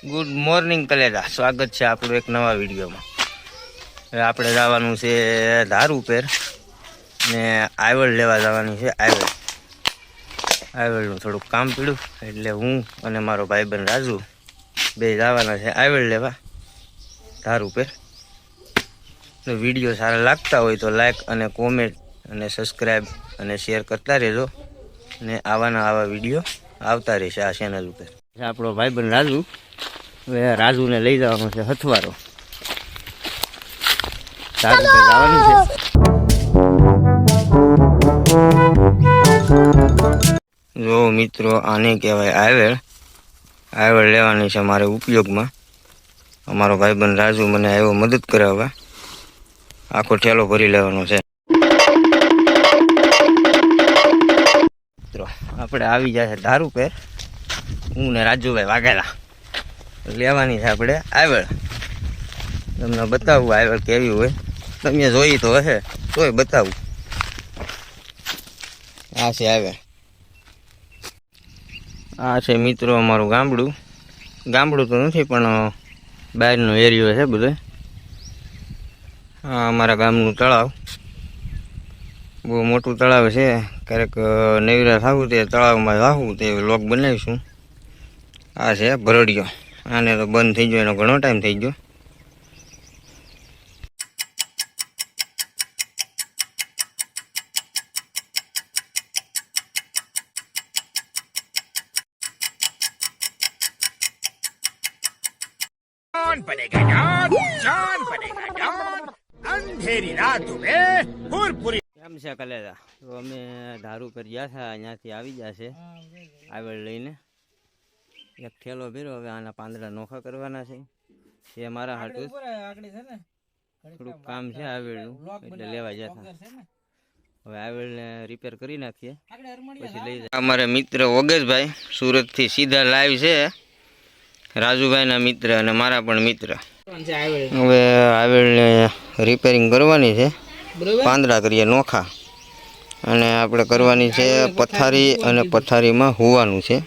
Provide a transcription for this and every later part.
Good morning કલેજા, સ્વાગત છે આપણું એક નવા વિડીયોમાં। હવે આપણે જવાનું છે ધાર ઉપર ને આયવળ લેવા જવાની છે। આયવળનું થોડુંક કામ પડ્યું એટલે હું અને મારો ભાઈબંધ રાજુ બે જવાના છે આયવળ લેવા ધાર ઉપર। તો વિડીયો સારા લાગતા હોય તો લાઈક અને કોમેન્ટ અને સબસ્ક્રાઈબ અને શેર કરતા રહેજો ને આવા વિડીયો આવતા રહેશે આ ચેનલ ઉપર। આપણો ભાઈબંધ રાજુ, હવે રાજુને લઈ જવાનું છે હથવારો, ધાર ઉપર જવાનું છે। જો મિત્રો, આને કહેવાય આયવળ લેવાની છે મારે ઉપયોગમાં। અમારો ભાઈબંધ રાજુ મને આવ્યો મદદ કરાવવા, આખો ઠેલો ભરી લેવાનો છે। મિત્રો આપણે આવી જાય છે ધાર ઉપર, હું ને રાજુભાઈ વાઘેલા લેવાની છે આપણે આયવળ। તમને બતાવું આયવળ કેવી હોય, તમે જોઈ તો હશે તોય બતાવું। આ છે આયવળ, આ છે મિત્રો અમારું ગામડું તો નથી પણ બહારનો એરિયો છે બધો। આ અમારા ગામનું તળાવ, બહુ મોટું તળાવ છે। ક્યારેક નવીરા થવું તે તળાવમાં વાહવું તે વ્લોગ બનાવીશું। આ છે ભરડિયો, આને તો બંધ થઈ ગયો, એનો ઘણો ટાઈમ થઈ ગયો। अंधेरी रात में पूरी કેમ છે કલેજા? તો અમે ધાર ઉપર ગયા હતા, અહીંયાથી આવી ગયા છે આયવળ લઈને। એક ઠેલો ભર્યો, હવે આના પાંદડા નોખા કરવાના છે। એ મારા હાટું થોડુંક કામ છે આયવળનું, એટલે લેવા ગયા હતા। હવે આયવળને રિપેર કરી નાખીએ પછી લઈ જાય। અમારે મિત્ર ઓગેશભાઈ સુરતથી સીધા લાઈવ છે, રાજુભાઈના મિત્ર અને મારા પણ મિત્ર। હવે આયવળને રિપેરિંગ કરવાની છે, પાંદડા કરીએ નોખા, અને આપણે કરવાની છે પથારી, અને પથારીમાં હોવાનું છે।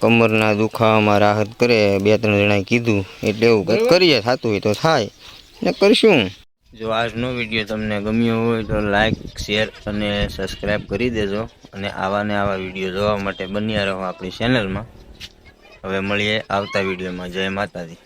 કમરના દુખાવામાં રાહત કરે, 2-3 જણાએ કીધું એટલે એવું કંઈક કરીએ, થતું હોય તો થાય ને કરશું। જો આજનો વિડીયો તમને ગમ્યો હોય તો લાઈક, શેર અને સબસ્ક્રાઈબ કરી દેજો, અને આવા વિડીયો જોવા માટે બન્યા રહો આપણી ચેનલમાં। હવે મળીએ આવતા વિડીયોમાં। જય માતાજી।